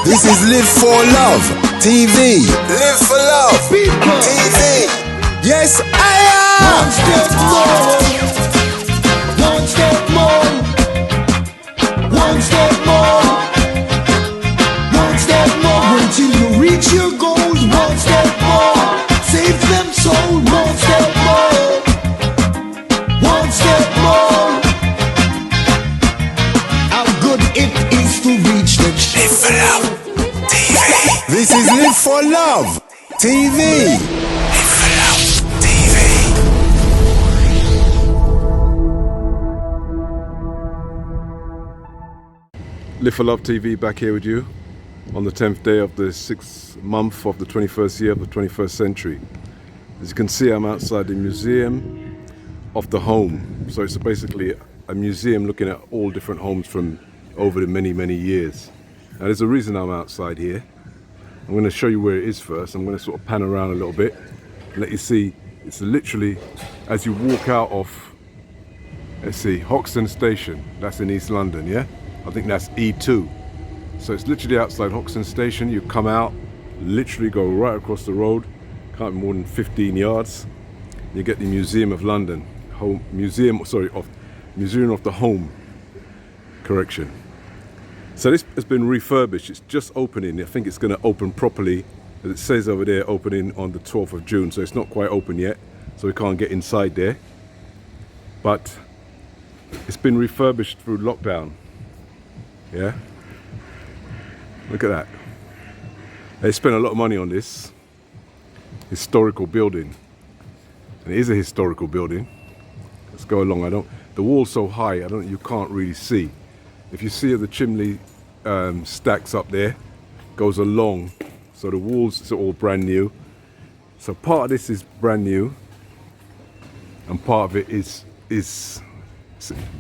This is Live for Love TV. Live for Love TV. Yes, I am. One step more. One step more. One step more. Until you reach your goals. One step more. Save them soul. One step more. One step more. How good it is to reach the Live for Love TV. This is Live for Love TV. Live for Love TV. Live for Love TV back here with you on the 10th day of the 6th month of the 21st year of the 21st century. As you can see, I'm outside the Museum of the Home. So it's basically a museum looking at all different homes from over the many years. Now there's a reason I'm outside here. I'm going to show you where it is first. I'm going to sort of pan around a little bit and let you see. It's literally as you walk out of, let's see, Hoxton Station. That's in East London, yeah? I think that's E2. So it's literally outside Hoxton Station. You come out, literally go right across the road, can't be more than 15 yards. You get the Museum of London, Museum of the Home, correction. So this has been refurbished. It's just opening. I think it's going to open properly, as it says over there, opening on the 12th of June. So it's not quite open yet, so we can't get inside there. But it's been refurbished through lockdown. Yeah, look at that. They spent a lot of money on this historical building, and it is a historical building. Let's go along. The wall's so high, you can't really see. If you see the chimney stacks up there, goes along, so the walls are all brand new. So part of this is brand new, and part of it is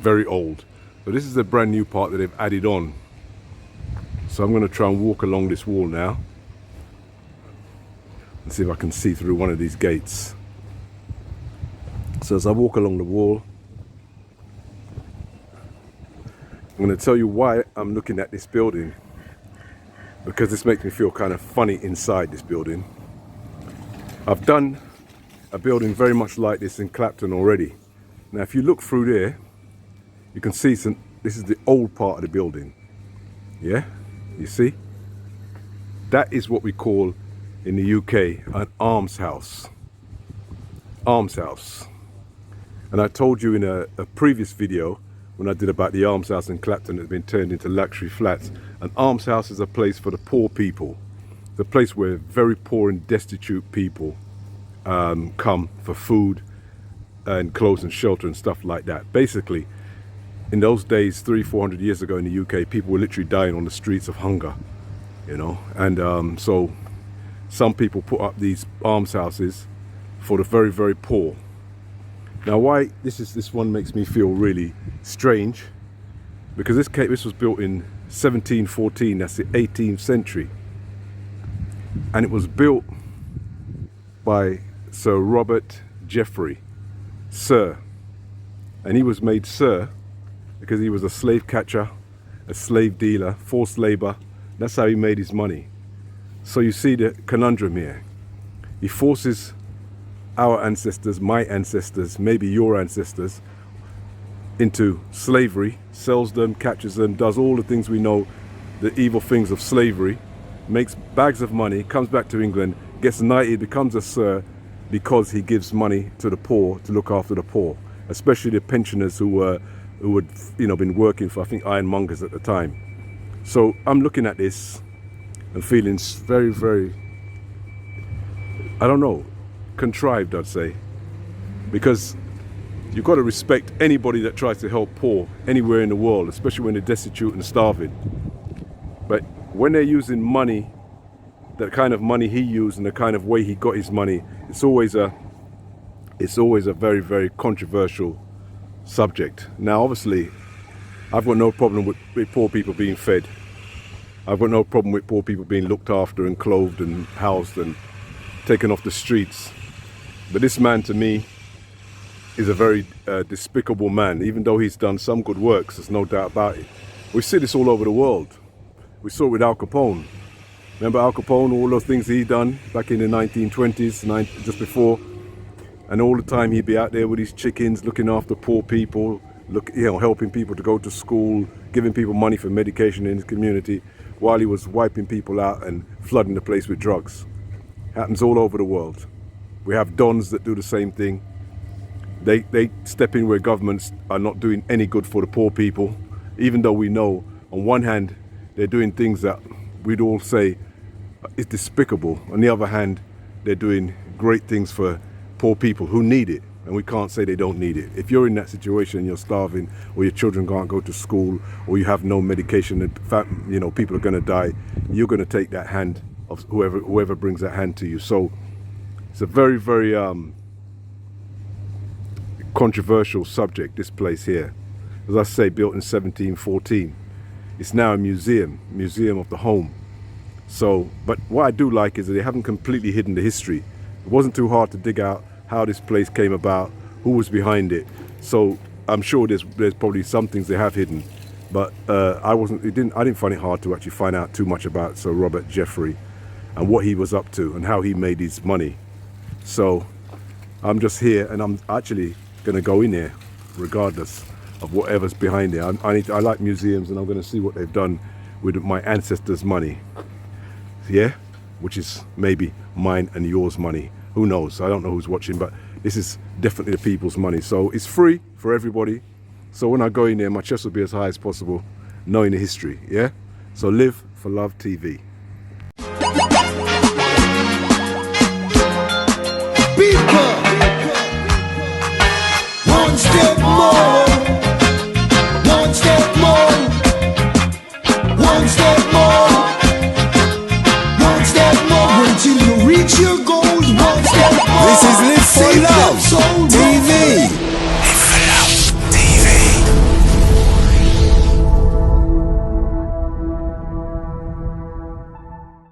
very old. So this is the brand new part that they've added on. So I'm going to try and walk along this wall now and see if I can see through one of these gates. So as I walk along the wall, I'm going to tell you why I'm looking at this building, because this makes me feel kind of funny inside this building. I've done a building very much like this in Clapton already. Now if you look through there, you can see this is the old part of the building. Yeah, you see? That is what we call in the UK an almshouse. Almshouse. And I told you in a previous video when I did about the almshouse in Clapton that had been turned into luxury flats. An almshouse is a place for the poor people. It's a place where very poor and destitute people come for food and clothes and shelter and stuff like that. Basically, in those days, 300-400 years ago in the UK, people were literally dying on the streets of hunger, you know. And so some people put up these almshouses for the very poor. Now why this one makes me feel really strange, because this was built in 1714, that's the 18th century, and it was built by Sir Robert Jeffrey, Sir, and he was made Sir because he was a slave catcher, a slave dealer, forced labor. That's how he made his money. So you see the conundrum here. He forces our ancestors, my ancestors, maybe your ancestors, into slavery, sells them, catches them, does all the things we know, the evil things of slavery, makes bags of money, comes back to England, gets knighted, becomes a Sir, because he gives money to the poor to look after the poor, especially the pensioners who had been working for, I think, ironmongers at the time. So I'm looking at this and feeling very, I don't know, contrived, I'd say, because you've got to respect anybody that tries to help poor anywhere in the world, especially when they're destitute and starving. But when they're using money, the kind of money he used and the kind of way he got his money, it's always a very controversial subject. Now obviously I've got no problem with poor people being fed. I've got no problem with poor people being looked after and clothed and housed and taken off the streets. But this man, to me, is a very despicable man, even though he's done some good works, there's no doubt about it. We see this all over the world. We saw it with Al Capone. Remember Al Capone, all those things he done back in the 1920s, just before. And all the time he'd be out there with his chickens, looking after poor people, helping people to go to school, giving people money for medication in his community, while he was wiping people out and flooding the place with drugs. Happens all over the world. We have dons that do the same thing. They step in where governments are not doing any good for the poor people, even though we know on one hand they're doing things that we'd all say is despicable. On the other hand, they're doing great things for poor people who need it, and we can't say they don't need it. If you're in that situation, you're starving, or your children can't go to school, or you have no medication, and people are going to die, you're going to take that hand of whoever brings that hand to you. So it's a very, very controversial subject, this place here. As I say, built in 1714. It's now a museum of the home. So, but what I do like is that they haven't completely hidden the history. It wasn't too hard to dig out how this place came about, who was behind it. So I'm sure there's probably some things they have hidden, but I didn't find it hard to actually find out too much about Sir Robert Jeffrey and what he was up to and how he made his money. So I'm just here, and I'm actually going to go in there regardless of whatever's behind it. I like museums, and I'm going to see what they've done with my ancestors' money. Yeah, which is maybe mine and yours money. Who knows? I don't know who's watching, but this is definitely the people's money. So it's free for everybody. So when I go in there, my chest will be as high as possible, knowing the history. Yeah. So Live for Love TV. People, one step